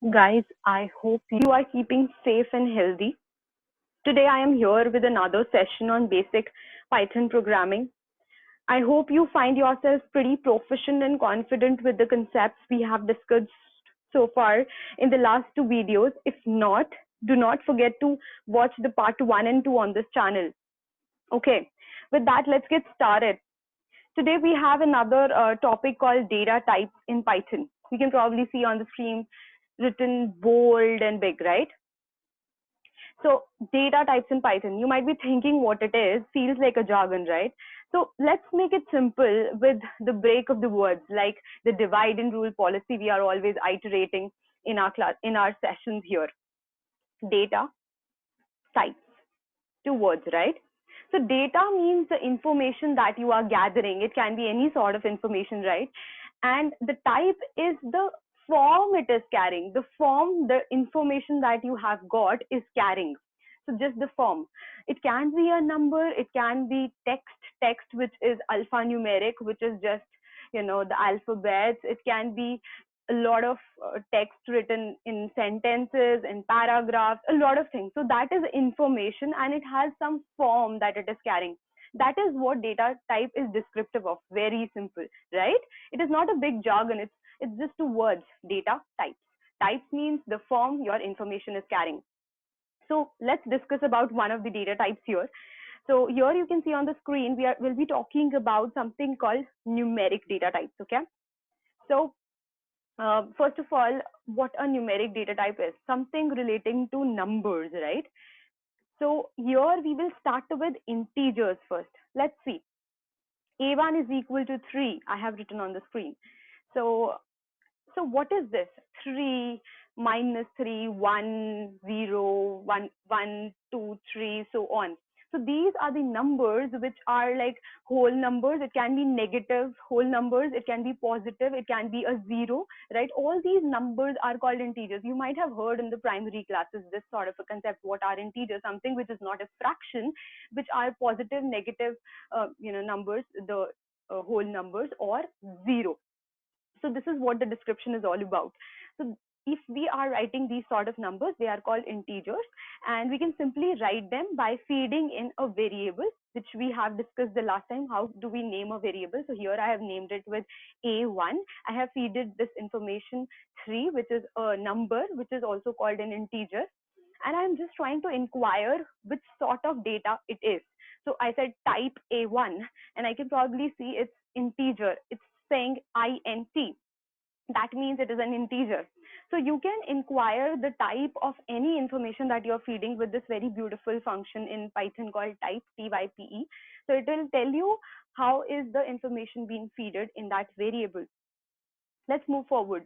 Guys, I hope you are keeping safe and healthy. Today I am here with another session on basic Python programming. I hope you find yourself pretty proficient and confident with the concepts we have discussed so far in the last two videos. If not, do not forget to watch the part 1 and 2 on this channel. Okay, with that, let's get started. Today we have another topic called data types in Python. You can probably see on the screen written bold and big, right? So data types in Python, you might be thinking what it is, feels like a jargon, right? So let's make it simple with the break of the words, like the divide and rule policy we are always iterating in our class, in our sessions here. Data types, two words, right? So data means the information that you are gathering. It can be any sort of information, right? And the type is the form it is carrying. The form, the information that you have got is carrying. So just the form. It can be a number, it can be text which is alphanumeric, which is just, the alphabets. It can be a lot of text written in sentences, in paragraphs, a lot of things. So that is information and it has some form that it is carrying. That is what data type is descriptive of. Very simple, right? It is not a big jargon. It's just two words, data types. Types means the form your information is carrying. So let's discuss about one of the data types here. So here you can see on the screen, we'll be talking about something called numeric data types, okay? So first of all, what a numeric data type is, something relating to numbers, right? So here we will start with integers first. Let's see. A1 is equal to 3. I have written on the screen. So what is this? 3 minus 3, 1, 0, 1, 1, 2, 3, so on. So these are the numbers which are like whole numbers. It can be negative whole numbers. It can be positive. It can be a zero, right? All these numbers are called integers. You might have heard in the primary classes this sort of a concept. What are integers? Something which is not a fraction, which are positive, negative, numbers, the whole numbers, or zero. So this is what the description is all about. So if we are writing these sort of numbers, they are called integers, and we can simply write them by feeding in a variable, which we have discussed the last time. How do we name a variable? So here I have named it with A1. I have feeded this information 3, which is a number, which is also called an integer. And I'm just trying to inquire which sort of data it is. So I said type A1, and I can probably see it's integer. It's saying int. That means it is an integer. So you can inquire the type of any information that you're feeding with this very beautiful function in Python called type, type. So it will tell you how is the information being fed in that variable. Let's move forward.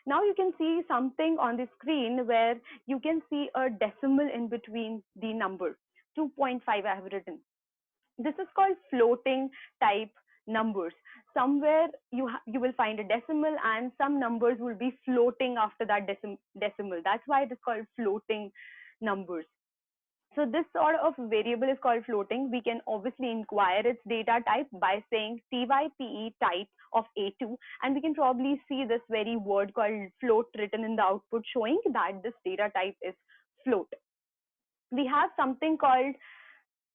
Now you can see something on the screen where you can see a decimal in between the number. 2.5 I have written. This is called floating type numbers. Somewhere you will find a decimal, and some numbers will be floating after that decimal. That's why it is called floating numbers. So this sort of variable is called floating. We can obviously inquire its data type by saying type type of A2, and we can probably see this very word called float written in the output, showing that this data type is float. We have something called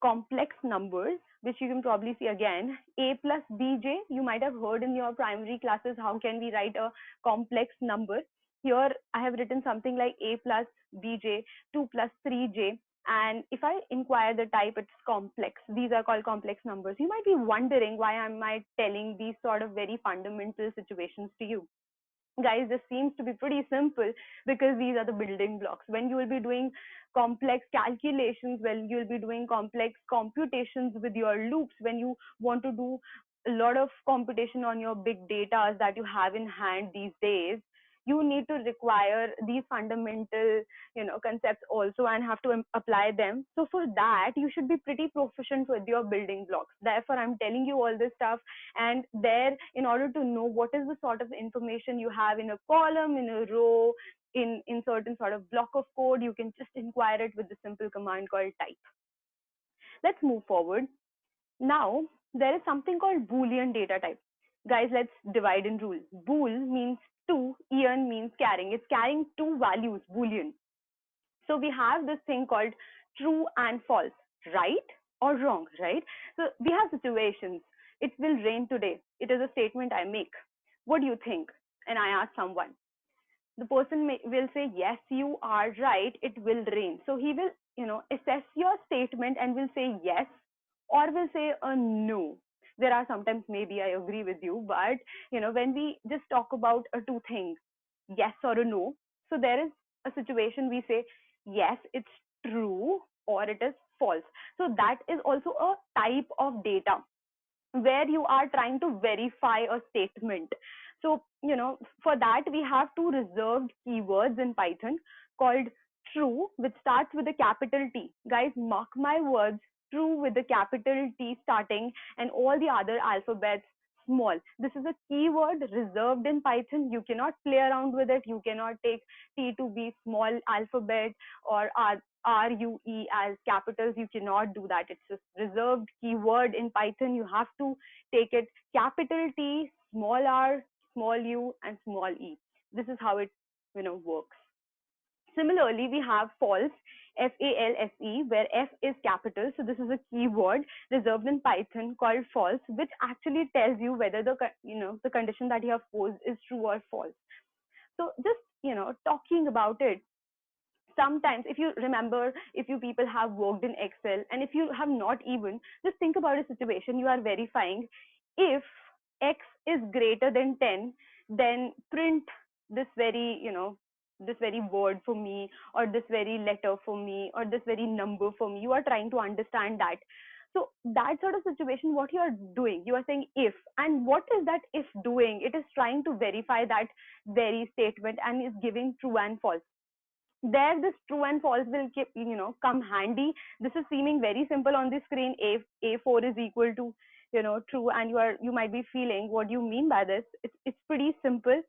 complex numbers, which you can probably see again. A plus bj, you might have heard in your primary classes, how can we write a complex number? Here I have written something like a plus bj, 2 plus 3j, and if I inquire the type, it's complex. These are called complex numbers. You might be wondering, why am I telling these sort of very fundamental situations to you? Guys, this seems to be pretty simple, because these are the building blocks. When you will be doing complex calculations, when you will be doing complex computations with your loops, when you want to do a lot of computation on your big data that you have in hand these days, you need to require these fundamental concepts also, and have to apply them. So for that, you should be pretty proficient with your building blocks. Therefore I'm telling you all this stuff. And there, in order to know what is the sort of information you have in a column, in a row, in certain sort of block of code, you can just inquire it with the simple command called type. Let's move forward. Now there is something called Boolean data type. Guys, let's divide and rule. Bool means two, Ian means carrying. It's carrying two values, Boolean. So we have this thing called true and false, right or wrong, right? So we have situations. It will rain today. It is a statement I make. What do you think? And I ask someone. The person will say, yes, you are right. It will rain. So he will, assess your statement and will say yes or will say a no. There are sometimes maybe I agree with you, but when we just talk about two things, yes or a no, so there is a situation we say yes, it's true or it is false. So that is also a type of data where you are trying to verify a statement. So, for that we have two reserved keywords in Python called true, which starts with a capital T. Guys, mark my words, true with the capital T starting and all the other alphabets small. This is a keyword reserved in Python. You cannot play around with it. You cannot take T to be small alphabet or RUE as capitals. You cannot do that. It's a reserved keyword in Python. You have to take it capital T, small r, small u, and small e. This is how it works. Similarly, we have false, FALSE, where F is capital. So this is a keyword reserved in Python called false, which actually tells you whether the condition that you have posed is true or false. So just talking about it, sometimes if you remember, if you people have worked in Excel, and if you have not even, just think about a situation you are verifying. If X is greater than 10, then print this very this very word for me, or this very letter for me, or this very number for me. You are trying to understand that. So that sort of situation, what you are doing, you are saying if, and what is that if doing? It is trying to verify that very statement and is giving true and false. There this true and false will keep, come handy. This is seeming very simple on the screen. A4 is equal to true, and you might be feeling, what do you mean by this? It's pretty simple.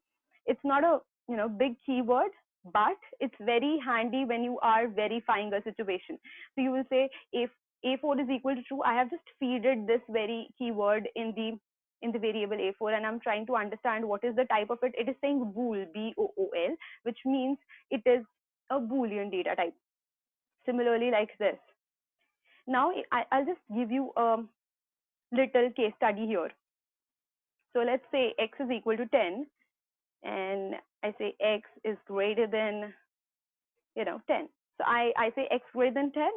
It's not a big keyword, but it's very handy when you are verifying a situation. So you will say, if A4 is equal to true, I have just feeded this very keyword in the variable A4, and I'm trying to understand what is the type of it. It is saying bool, BOOL, which means it is a Boolean data type. Similarly, like this. Now, I'll just give you a little case study here. So let's say X is equal to 10, and I say X is greater than, 10. So I say X greater than 10.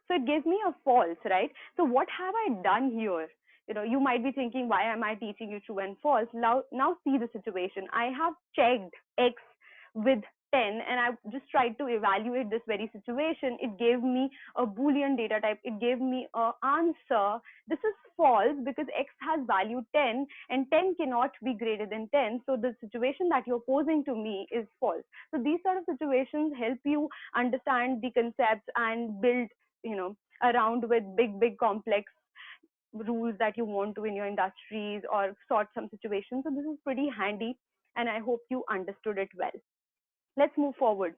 So it gives me a false, right? So what have I done here? You might be thinking, why am I teaching you true and false? Now see the situation. I have checked X with 10, and I just tried to evaluate this very situation. It gave me a Boolean data type. It gave me an answer. This is false because X has value 10, and 10 cannot be greater than 10. So the situation that you're posing to me is false. So these sort of situations help you understand the concepts and build around with big complex rules that you want to in your industries or sort some situations. So this is pretty handy, and I hope you understood it well. Let's move forward.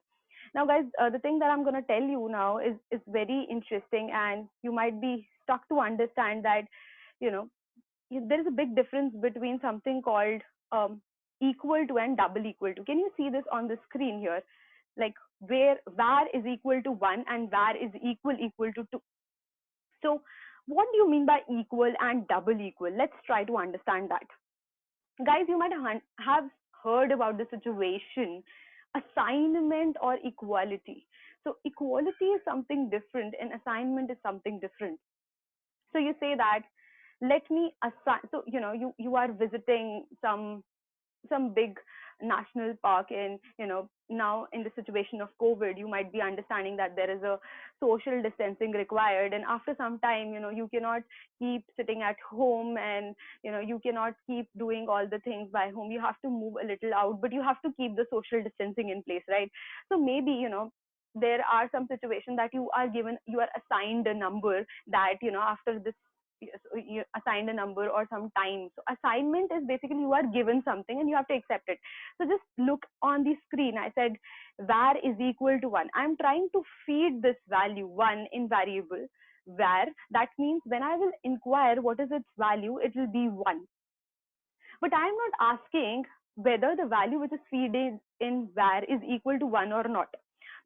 Now, guys, the thing that I'm going to tell you now is very interesting, and you might be stuck to understand that there is a big difference between something called equal to and double equal to. Can you see this on the screen here? Like where var is equal to 1 and var is equal to 2. So what do you mean by equal and double equal? Let's try to understand that. Guys, you might have heard about the situation assignment or equality. So equality is something different and assignment is something different. So you say that, let me assign. So you are visiting some big national park, and now in the situation of COVID, you might be understanding that there is a social distancing required, and after some time you cannot keep sitting at home, and you cannot keep doing all the things by home. You have to move a little out, but you have to keep the social distancing in place, right? So maybe there are some situations that you are assigned a number that after this you assigned a number or some time. So assignment is basically you are given something and you have to accept it. So just look on the screen. I said var is equal to 1. I'm trying to feed this value 1 in variable var. That means when I will inquire what is its value, it will be 1. But I'm not asking whether the value which is fed in var is equal to 1 or not.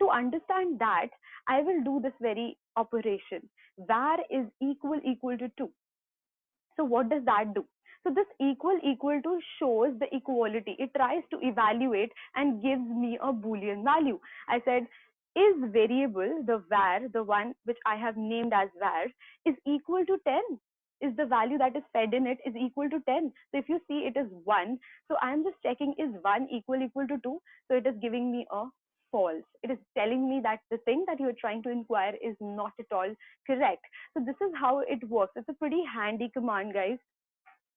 To understand that, I will do this very operation. Var is equal to 2. So what does that do? So this equal to shows the equality. It tries to evaluate and gives me a Boolean value. I said, is variable, the var, the one which I have named as var, is equal to 10? Is the value that is fed in it is equal to 10? So if you see it is 1, so I am just checking, is 1 equal to 2? So it is giving me a false. It is telling me that the thing that you are trying to inquire is not at all correct. So this is how it works. It's a pretty handy command, guys.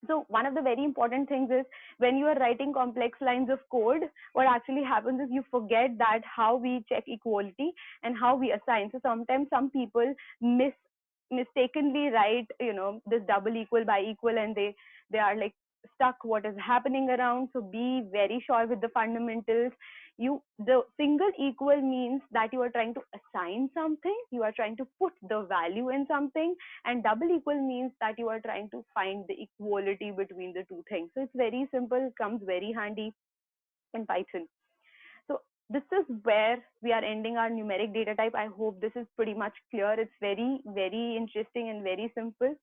So one of the very important things is when you are writing complex lines of code, what actually happens is you forget that how we check equality and how we assign. So sometimes some people mistakenly write, this double equal by equal, and they are like stuck what is happening around. So be very sure with the fundamentals. The single equal means that you are trying to assign something, you are trying to put the value in something, and double equal means that you are trying to find the equality between the two things. So it's very simple, comes very handy in Python. So this is where we are ending our numeric data type. I hope this is pretty much clear. It's very, very interesting and very simple.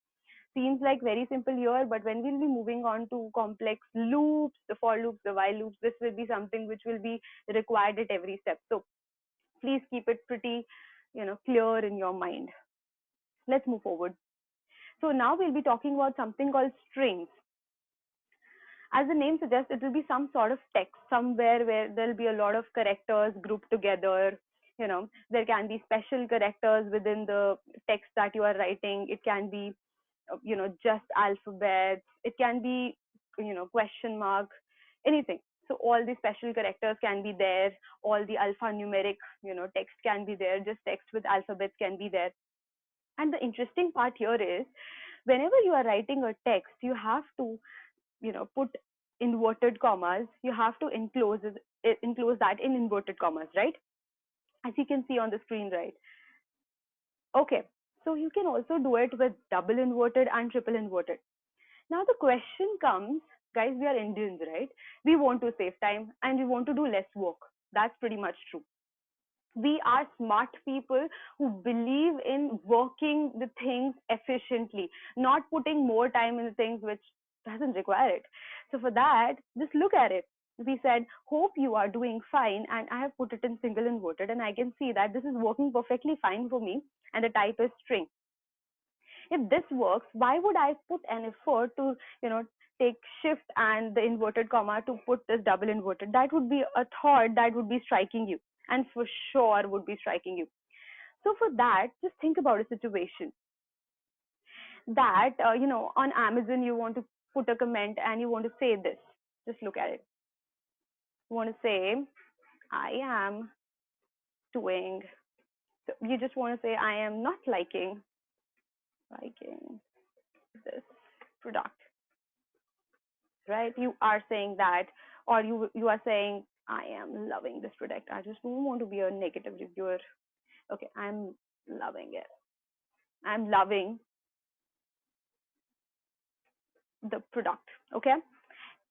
Seems like very simple here, but when we'll be moving on to complex loops, the for loops, the while loops, this will be something which will be required at every step. So please keep it pretty, clear in your mind. Let's move forward. So now we'll be talking about something called strings. As the name suggests, it will be some sort of text somewhere where there'll be a lot of characters grouped together. There can be special characters within the text that you are writing. It can be, just alphabets. It can be, question mark, anything. So all the special characters can be there. All the alphanumeric, text can be there. Just text with alphabets can be there. And the interesting part here is, whenever you are writing a text, you have to, put inverted commas. You have to enclose that in inverted commas, right? As you can see on the screen, right? Okay. So you can also do it with double inverted and triple inverted. Now the question comes, guys, we are Indians, right? We want to save time and we want to do less work. That's pretty much true. We are smart people who believe in working the things efficiently, not putting more time in the things which doesn't require it. So for that, just look at it. We said, hope you are doing fine, and I have put it in single inverted, and I can see that this is working perfectly fine for me, and the type is string. If this works, why would I put an effort to, take shift and the inverted comma to put this double inverted? That would be a thought that would be striking you, and for sure would be striking you. So for that, just think about a situation that, on Amazon, you want to put a comment and you want to say this. Just look at it. You want to say, I am doing, so you just want to say, I am not liking this product, right? You are saying that, or you are saying, I am loving this product. I just don't want to be a negative reviewer. Okay, I'm loving it. I'm loving the product. Okay,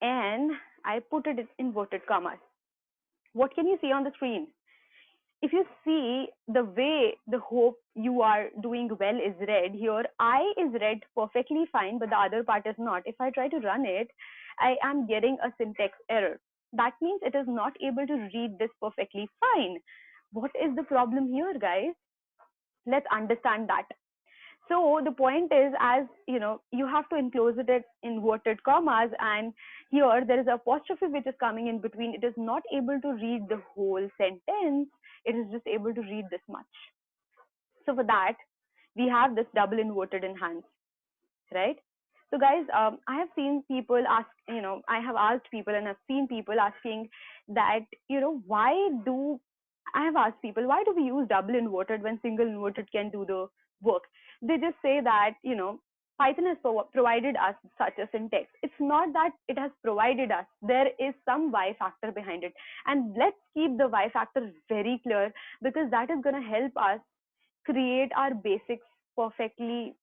and I put it in inverted commas. What can you see on the screen? If you see the way the hope you are doing well is read here, I is read perfectly fine, but the other part is not. If I try to run it, I am getting a syntax error. That means it is not able to read this perfectly fine. What is the problem here, guys? Let's understand that. So the point is, as you have to enclose it in inverted commas, and here there is an apostrophe which is coming in between. It is not able to read the whole sentence. It is just able to read this much. So for that, we have this double inverted enhance, right? So guys, I have seen people ask, I have asked people and I've seen people asking that, I have asked people, why do we use double inverted when single inverted can do the work? They just say that, Python has provided us such a syntax. It's not that it has provided us. There is some Y factor behind it. And let's keep the Y factor very clear, because that is going to help us create our basics perfectly,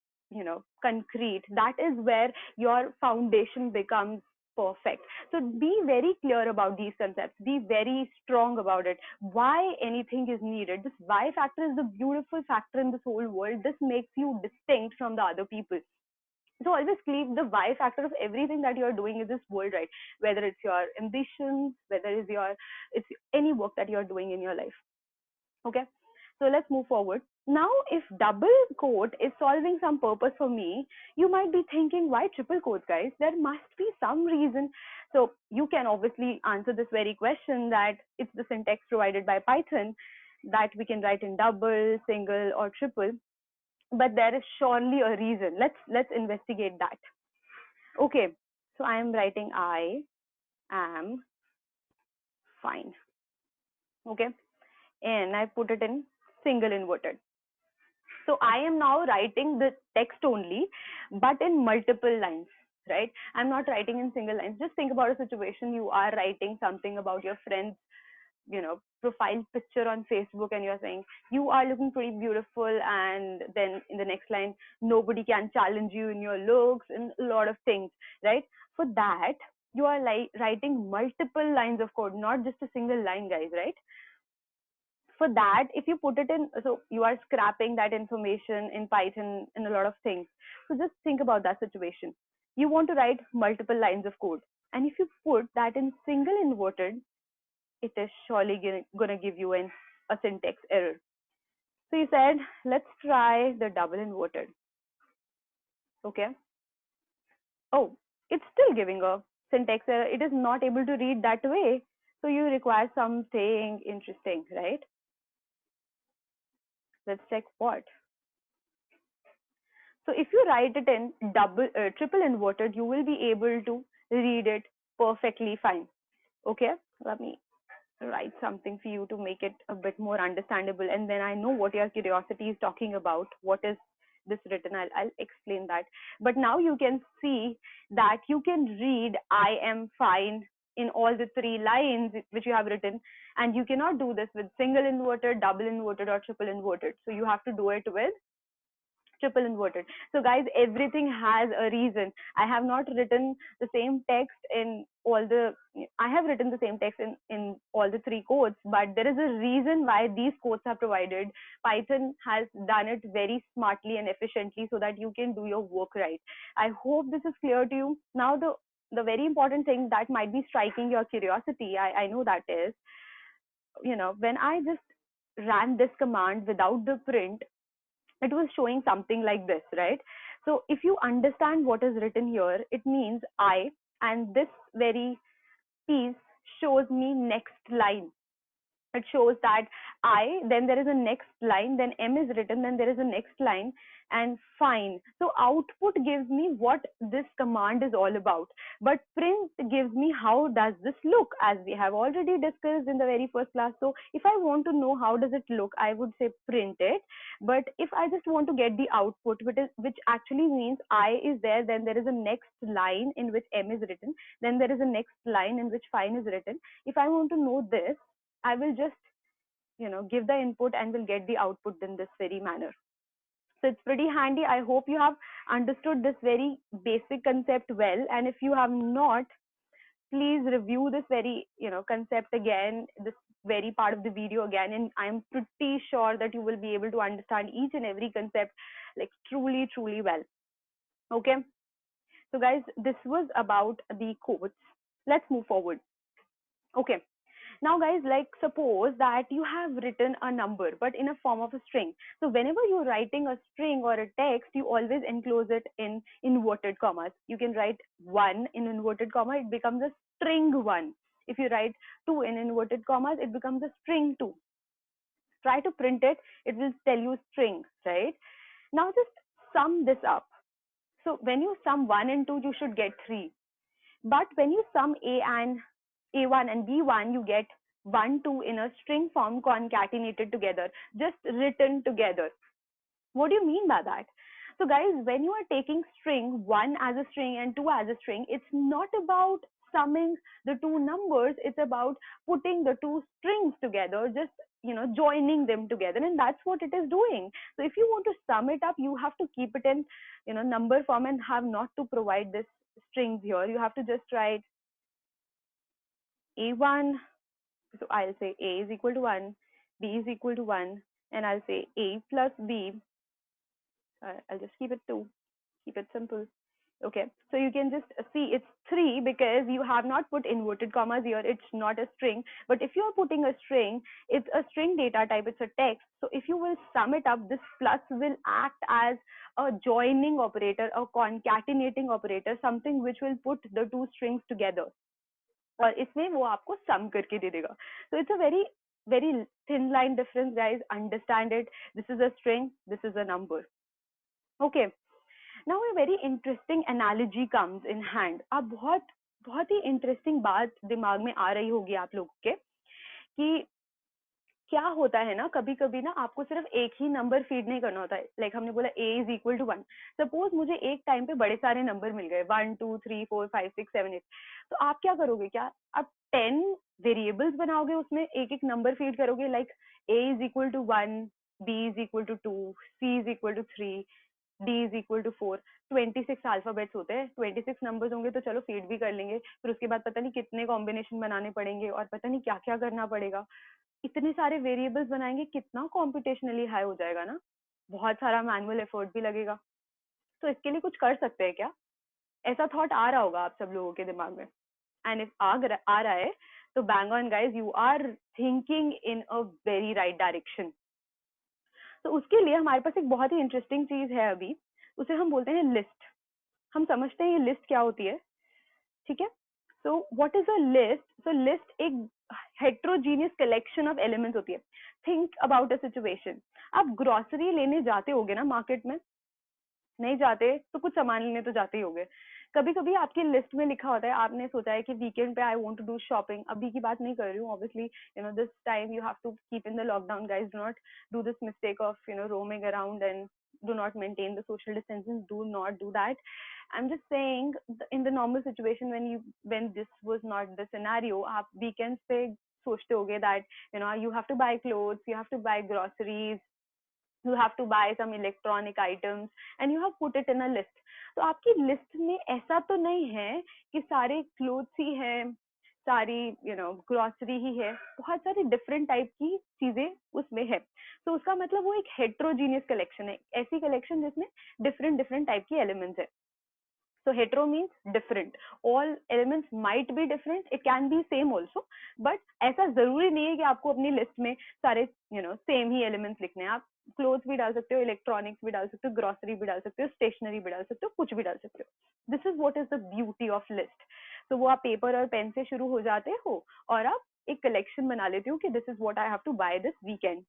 concrete. That is where your foundation becomes perfect. So be very clear about these concepts. Be very strong about it. Why anything is needed. This why factor is the beautiful factor in this whole world. This makes you distinct from the other people. So always keep the why factor of everything that you're doing in this world, right? Whether it's your ambitions, whether it's any work that you're doing in your life. Okay, so let's move forward. Now, if double quote is solving some purpose for me, you might be thinking, why triple quotes, guys? There must be some reason. So you can obviously answer this very question that it's the syntax provided by Python that we can write in double, single, or triple. But there is surely a reason. Let's investigate that. Okay, so I am writing I am fine. Okay, and I put it in single inverted. So I am now writing the text only, but in multiple lines, right? I'm not writing in single lines. Just think about a situation. You are writing something about your friend's, profile picture on Facebook, and you're saying, you are looking pretty beautiful. And then in the next line, nobody can challenge you in your looks and a lot of things, right? For that, you are like writing multiple lines of code, not just a single line, guys, right? For that, if you put it in, so you are scrapping that information in Python in a lot of things. So just think about that situation. You want to write multiple lines of code, and if you put that in single inverted, it is surely going to give you a syntax error. So you said, let's try the double inverted. Okay. Oh, it's still giving a syntax error. It is not able to read that way. So you require something interesting, right? Let's check what. So if you write it in triple inverted, you will be able to read it perfectly fine. Okay, let me write something for you to make it a bit more understandable, and then I know what your curiosity is talking about. What is this written? I'll explain that. But now you can see that you can read I am fine in all the three lines which you have written, and you cannot do this with single inverted, double inverted, or triple inverted. So you have to do it with triple inverted. So guys, everything has a reason. I have not written the same text in all the, I have written the same text in all the three codes, but there is a reason why these codes are provided. Python has done it very smartly and efficiently so that you can do your work right. I hope this is clear to you. Now the very important thing that might be striking your curiosity, I know that is, when I just ran this command without the print, it was showing something like this, right? So if you understand what is written here, it means I, and this very piece shows me next line. It shows that I, then there is a next line, then M is written, then there is a next line, and fine. So output gives me what this command is all about, but print gives me how does this look, as we have already discussed in the very first class. So if I want to know how does it look, I would say print it. But if I just want to get the output, which actually means I is there, then there is a next line in which M is written, then there is a next line in which fine is written. If I want to know this, I will just, give the input and will get the output in this very manner. So it's pretty handy. I hope you have understood this very basic concept well. And if you have not, please review this very, concept again, this very part of the video again. And I'm pretty sure that you will be able to understand each and every concept like truly, truly well. Okay. So guys, this was about the codes. Let's move forward. Okay. Now guys, like suppose that you have written a number but in a form of a string. So whenever you're writing a string or a text, you always enclose it in inverted commas. You can write 1 in inverted comma, it becomes a string 1. If you write 2 in inverted commas, it becomes a string 2. Try to print it, it will tell you string, right? Now just sum this up. So when you sum 1 and 2, you should get 3. But when you sum A1 and B1, you get 1, 2 in a string form concatenated together, just written together. What do you mean by that? So guys, when you are taking string 1 as a string and 2 as a string, it's not about summing the two numbers, it's about putting the two strings together, just joining them together, and that's what it is doing. So if you want to sum it up, you have to keep it in number form and have not to provide this strings here. You have to just write a1. So I'll say a is equal to 1, b is equal to 1, and I'll say a plus b. I'll just keep it 2, keep it simple. Okay, so you can just see it's 3 because you have not put inverted commas here. It's not a string, but if you're putting a string, it's a string data type, it's a text. So if you will sum it up, this plus will act as a joining operator, a concatenating operator, something which will put the two strings together, और इसमें वो आपको sum करके दे देगा. So it's a very very thin line difference, guys. Understand it. This is a string, this is a number. Okay, now a very interesting analogy comes in hand. अब बहुत ही interesting बात दिमाग में आ रही होगी आप लोगों के कि क्या होता है ना, कभी कभी ना आपको सिर्फ एक ही नंबर फीड नहीं करना होता है. लाइक हमने बोला a is equal to 1. Suppose मुझे एक टाइम पे बड़े सारे नंबर मिल गए 1 2 3 4 5 6 7 8. तो आप क्या करोगे, क्या आप 10 वेरिएबल्स बनाओगे, उसमें एक एक नंबर फीड करोगे. Like a is equal to 1, b is equal to 2, c is equal to 3, d is equal to 4. 26 alphabets होते हैं, 26 नंबर्स होंगे तो चलो फीड भी कर लेंगे. फिर उसके बाद पता नहीं कितने कॉम्बिनेशन बनाने पड़ेंगे और पता नहीं क्या क्या करना पड़ेगा. इतने सारे वेरिएबल्स बनाएंगे, कितना कॉम्पिटिशनली हाई हो जाएगा ना, बहुत सारा मैनुअल एफर्ट भी लगेगा. तो इसके लिए कुछ कर सकते हैं क्या? ऐसा थॉट आ रहा होगा आप सब लोगों के दिमाग में. एंड इफ आ रहा है तो bang on guys, you are thinking in a very right direction. तो उसके लिए हमारे पास एक बहुत ही इंटरेस्टिंग चीज है अभी, उसे हम बोलते हैं लिस्ट. हम समझते हैं ये लिस्ट क्या होती है, ठीक है. So what is a list? So list एक हेट्रोजीनियस कलेक्शन ऑफ एलिमेंट्स होती है. Think about a situation. आप ग्रोसरी लेने जाते होगे ना मार्केट में, नहीं जाते तो कुछ सामान लेने तो जाते ही होगे. कभी कभी आपकी लिस्ट में लिखा होता है, आपने सोचा है कि वीकेंड पे I want to do shopping. अभी की बात नहीं कर रही हूँ obviously, this time you have to keep in the lockdown guys. Do not do this mistake of roaming around and do not maintain the social distancing. Do not do that. I'm just saying, in the normal situation, when this was not the scenario, आप weekends पे सोचते होगे that you have to buy clothes, you have to buy groceries, you have to buy some electronic items, and you have put it in a list. तो आपकी list में ऐसा तो नहीं है कि सारे क्लोथ्स ही हैं, सारी ग्रोसरी ही है, बहुत सारी डिफरेंट टाइप की चीजें उसमें है. तो उसका मतलब वो एक हेट्रोजीनियस कलेक्शन है, ऐसी कलेक्शन जिसमें डिफरेंट डिफरेंट टाइप की एलिमेंट्स है. So hetero means different. All elements might be different. It can be same also. But ऐसा जरूरी नहीं है कि आपको अपनी लिस्ट में सारे सेम ही एलिमेंट्स लिखने हैं. आप क्लोथ्स भी डाल सकते हो, इलेक्ट्रॉनिक्स भी डाल सकते हो, ग्रोसरी भी डाल सकते हो, स्टेशनरी भी डाल सकते हो, कुछ भी डाल सकते हो. This is what is the beauty of list. तो वो आप पेपर और पेन से शुरू हो जाते हो और आप एक कलेक्शन बना लेते हो कि this is what I have to buy this weekend.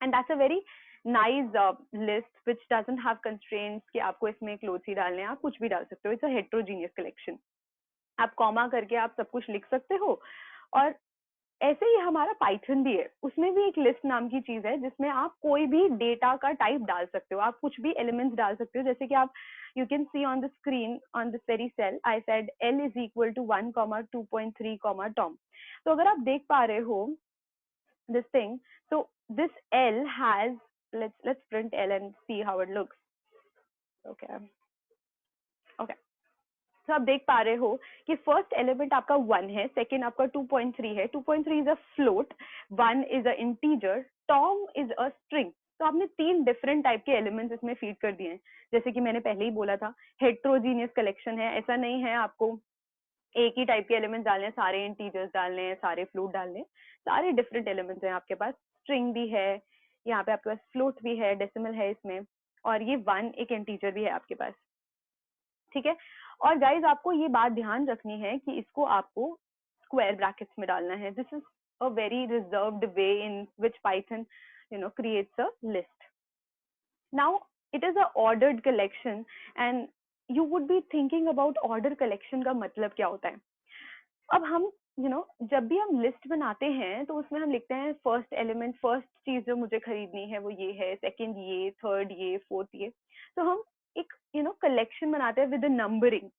And that's a very nice list which doesn't have constraints कि आपको इसमें क्लोथ्स ही डालने हैं, आप कुछ भी डाल सकते हो. It's a heterogeneous collection. आप कॉमा करके आप सब कुछ लिख सकते हो. और ऐसे ही हमारा पाइथन भी है, उसमें भी एक लिस्ट नाम की चीज है जिसमें आप कोई भी डेटा का टाइप डाल सकते हो, आप कुछ भी एलिमेंट्स डाल सकते हो. जैसे कि आप you can see on the screen on this very cell I said l is equal to 1, 2.3, टॉम. तो अगर आप देख पा रहे हो this thing, so this L has, let's print L and see how it looks. Okay, तो आप देख पा रहे हो कि फर्स्ट एलिमेंट आपका 1 है, सेकंड आपका 2.3 है. 2.3 is a float, 1 is a integer, Tom is a string. तो आपने 3 डिफरेंट टाइप के एलिमेंट्स इसमें फीड कर दिए हैं. जैसे कि मैंने पहले ही बोला था, हेट्रोजीनियस कलेक्शन है. ऐसा नहीं है आपको एक ही टाइप के एलिमेंट्स डालने हैं, सारे इंटीजर्स डालने हैं, सारे फ्लोट डालने हैं. सारे डिफरेंट एलिमेंट्स हैं आपके पास. स्ट्रिंग भी है, यहाँ पे आपके पास फ्लोट भी है, डेसिमल है इसमें, और ये 1 एक इंटीजर भी है आपके पास. ठीक है. और गाइज आपको ये बात ध्यान रखनी है कि इसको आपको स्क्वायर ब्रैकेट्स में डालना है. This is a very reserved way in which Python creates a list. Now it is a ordered collection and you would be thinking about order collection का मतलब क्या होता है. अब हम जब भी हम लिस्ट बनाते हैं तो उसमें हम लिखते हैं फर्स्ट एलिमेंट, फर्स्ट चीज जो मुझे खरीदनी है वो ये है, सेकंड ये, थर्ड ये, फोर्थ ये. तो हम एक कलेक्शन बनाते हैं विद नंबरिंग.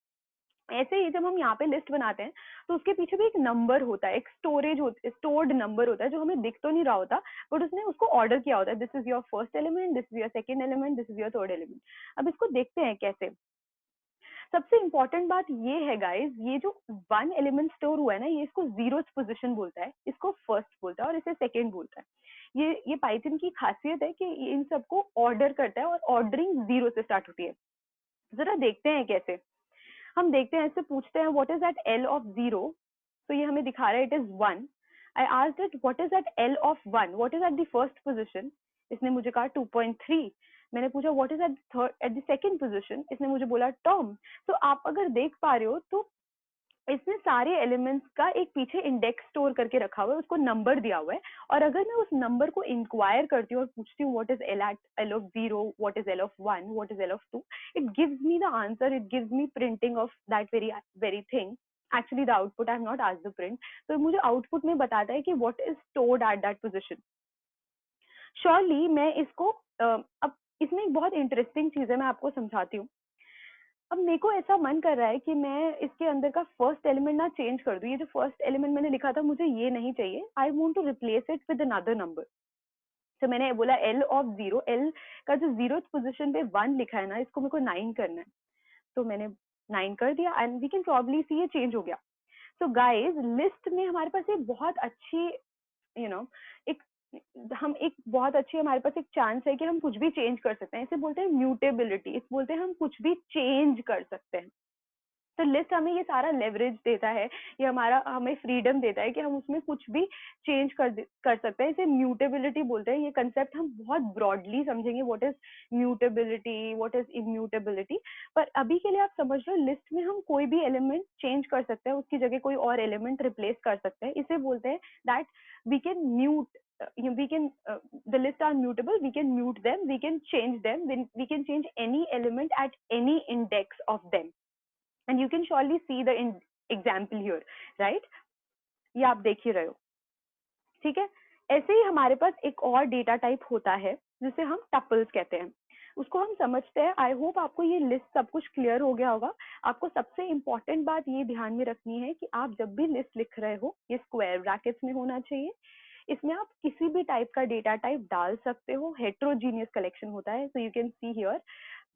ऐसे ही जब हम यहाँ पे लिस्ट बनाते हैं तो उसके पीछे भी एक नंबर होता है, एक स्टोर्ड नंबर होता है जो हमें दिख तो नहीं रहा होता, बट उसने उसको ऑर्डर किया होता है, this is your first element, this is your second element, this is your third element. अब इसको देखते हैं कैसे। सबसे इंपॉर्टेंट बात ये है गाइस, ये जो वन एलिमेंट स्टोर हुआ है ना, ये इसको जीरो पोजीशन बोलता है, इसको फर्स्ट बोलता है और इसे सेकंड बोलता है। ये पाइथन की खासियत है कि ये इन सबको ऑर्डर करता है और ऑर्डरिंग जीरो से स्टार्ट होती है। जरा देखते हैं कैसे। हम देखते हैं, इससे पूछते हैं what is that L of zero, तो ये हमें दिखा रहा है it is one. I asked it what is that L of one, what is at the first position, इसने मुझे कहा 2.3। मैंने पूछा what is at the second position, इसने मुझे बोला टॉम। तो आप अगर देख पा रहे हो तो इसने सारे एलिमेंट्स का एक पीछे इंडेक्स स्टोर करके रखा हुआ है, उसको नंबर दिया हुआ है। और अगर मैं उस नंबर को इंक्वायर करती हूँ और पूछती हूँ what is L of zero, what is L of one, what is L of two, it gives me the answer, it gives me printing of that very thing. Actually the output, I have not asked the print, तो मुझे output में बताता है कि what is stored at that position. Surely मैं इसको अब इसमें एक बहुत इंटरेस्टिंग चीज है, मैं आपको समझाती हूँ। अब मेरे को ऐसा मन कर रहा है कि मैं इसके अंदर का फर्स्ट एलिमेंट ना चेंज कर दूं, ये जो फर्स्ट एलिमेंट मैंने लिखा था मुझे ये नहीं चाहिए, I want to replace it with another number. तो मैंने बोला एल ऑफ जीरो, एल का जो जीरो पोजीशन पे वन लिखा है ना, इसको मेरे को 9 करना है, तो मैंने 9 कर दिया एंड वी कैन प्रॉब्ली सी ये चेंज हो गया। सो गाइस, लिस्ट में हमारे पास एक बहुत अच्छी एक एक बहुत अच्छी हमारे पास एक चांस है कि हम कुछ भी चेंज कर सकते हैं, इसे बोलते हैं म्यूटेबिलिटी, इसे बोलते हैं हम कुछ भी चेंज कर सकते हैं। तो लिस्ट हमें ये सारा लेवरेज देता है, ये हमारा हमें फ्रीडम देता है कि हम उसमें कुछ भी चेंज कर सकते हैं, इसे म्यूटेबिलिटी बोलते हैं। ये कंसेप्ट हम बहुत ब्रॉडली समझेंगे, what is mutability, what is immutability. पर अभी के लिए आप समझ लो, लिस्ट में हम कोई भी एलिमेंट चेंज कर सकते हैं, उसकी जगह कोई और एलिमेंट रिप्लेस कर सकते हैं, इसे बोलते हैं that we can mute, we can the list are mutable, we can mute them, we can change them, we can change any element at any index of them, and you can surely see the example here, right? ये आप देख ही रहे हो, ठीक है। ऐसे ही हमारे पास एक और डेटा टाइप होता है जिसे हम टपल्स कहते हैं, उसको हम समझते हैं। आई होप आपको ये लिस्ट सब कुछ क्लियर हो गया होगा। आपको सबसे इंपॉर्टेंट बात ये ध्यान में रखनी है कि आप जब भी लिस्ट लिख रहे हो, ये स्क्वायर ब्रैकेट्स में होना चाहिए। इसमें आप किसी भी टाइप का डेटा टाइप डाल सकते हो, हेट्रोजीनियस कलेक्शन होता है। So you can see here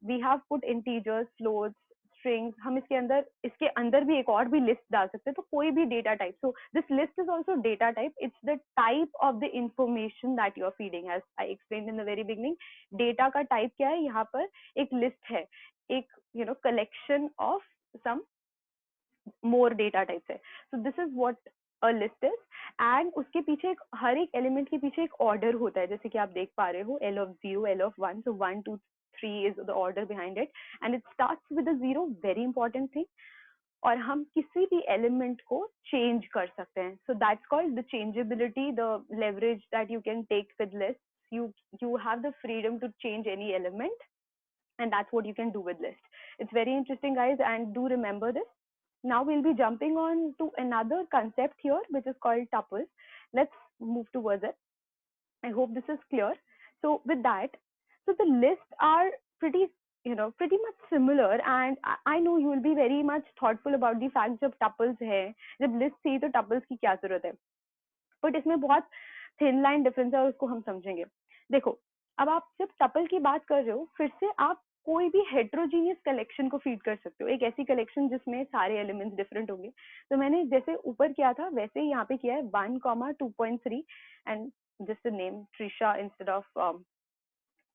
we have put integers, floats, strings. हम इसके अंदर भी एक और भी लिस्ट डाल सकते हैं, तो कोई भी data type. So this list is also data type, it's the type of the information that you are feeding, as I explained in the very beginning. Data का टाइप क्या है, यहाँ पर एक लिस्ट है, एक collection of some more data types है। So this is what a list is, and उसके पीछे हर एक एलिमेंट के पीछे एक ऑर्डर होता है, जैसे कि आप देख पा रहे हो, L of zero, L of one, so 1 2 3 is the order behind it, and it starts with a zero, very important thing। और हम किसी भी एलिमेंट को चेंज कर सकते हैं, so that's called the changeability, the leverage that you can take with list. you have the freedom to change any element, and that's what you can do with list. It's very interesting, guys, and do remember this. Now we'll be jumping on to another concept here, which is called tuples. Let's move towards it. I hope this is clear. So with that, so the lists are pretty much similar, and I know you will be very much thoughtful about the fact जब tuples है, जब list थी तो tuples की क्या जरूरत है, but इसमें बहुत थिन लाइन डिफरेंस है और उसको हम समझेंगे। देखो, अब आप जब टपल की बात कर रहे हो, फिर से आप कोई भी हेट्रोजीनियस कलेक्शन को फीड कर सकते हो, एक ऐसी कलेक्शन जिसमें सारे एलिमेंट्स डिफरेंट होंगे। तो मैंने जैसे ऊपर किया था वैसे ही यहाँ पे किया है, 1, 2.3 and just the name Trisha instead of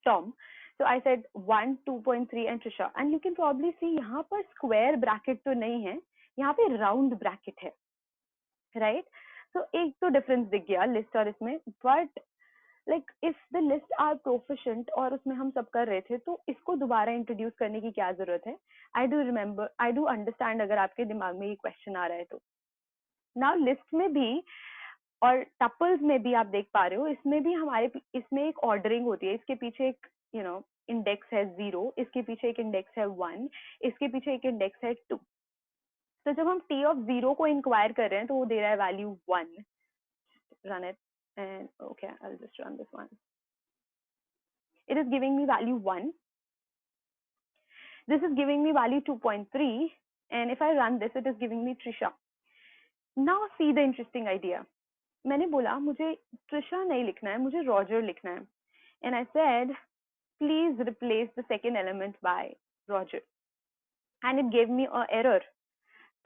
Tom. So I said 1, 2.3 and Trisha, and you can probably see यहाँ पर स्क्वायर ब्रैकेट तो नहीं है, यहाँ पे राउंड ब्रैकेट है, राइट? तो एक तो डिफरेंस दिख गया लिस्ट और इसमें, but like if the list are proficient और उसमें हम सब कर रहे थे, तो इसको दोबारा इंट्रोड्यूस करने की क्या जरूरत है? आई डू अंडरस्टैंड अगर आपके दिमाग में ये क्वेश्चन आ रहा है तो। नाउ लिस्ट में भी और टपल्स में भी आप देख पा रहे हो, इसमें एक ऑर्डरिंग होती है, इसके पीछे एक इंडेक्स है 0, इसके पीछे एक इंडेक्स है 1, इसके पीछे एक इंडेक्स है 2। तो जब हम t ऑफ 0 को इंक्वायर कर रहे हैं तो वो दे रहा है value 1। Run it and okay, I'll just run this one. It is giving me value 1. This is giving me value 2.3, and if I run this, it is giving me Trisha. Now see the interesting idea. मैंने बोला मुझे Trisha नहीं लिखना है, मुझे Roger लिखना है. And I said, please replace the second element by Roger. And it gave me an error.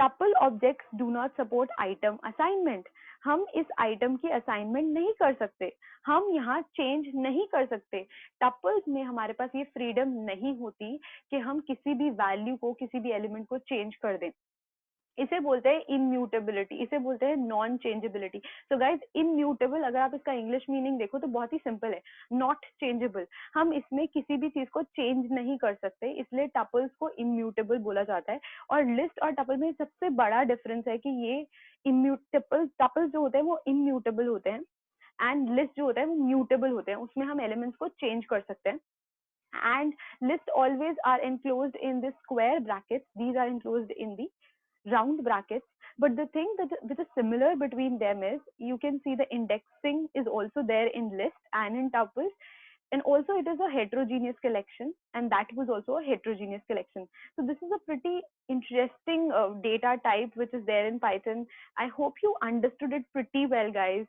Tuple objects do not support item assignment. हम इस item की assignment नहीं कर सकते, हम यहाँ change नहीं कर सकते. Tuples में हमारे पास ये freedom नहीं होती कि हम किसी भी value को, किसी भी element को change कर दें. इसे बोलते हैं इम्यूटेबिलिटी, इसे बोलते हैं non changeability. So guys, immutable अगर आप इसका इंग्लिश मीनिंग देखो तो बहुत ही सिंपल है, नॉट चेंजेबल. हम इसमें किसी भी चीज को चेंज नहीं कर सकते, इसलिए टपल्स को इम्यूटेबल बोला जाता है. और लिस्ट और टपल में सबसे बड़ा डिफरेंस है कि ये इम्यूटेबल, टपल्स जो होते हैं वो इम्यूटेबल होते हैं एंड लिस्ट जो होता है वो म्यूटेबल होते हैं, उसमें हम एलिमेंट्स को चेंज कर सकते हैं. And list always are enclosed in the square brackets, these are enclosed in the round brackets. But the thing that which is similar between them is you can see the indexing is also there in list and in tuples, and also it is a heterogeneous collection, and that was also a heterogeneous collection. So this is a pretty interesting data type which is there in Python. I hope you understood it pretty well, guys.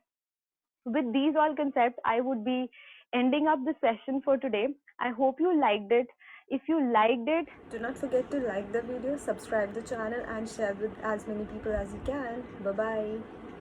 With these all concepts, I would be ending up the session for today. I hope you liked it. If you liked it, do not forget to like the video, subscribe the channel and share with as many people as you can. Bye bye.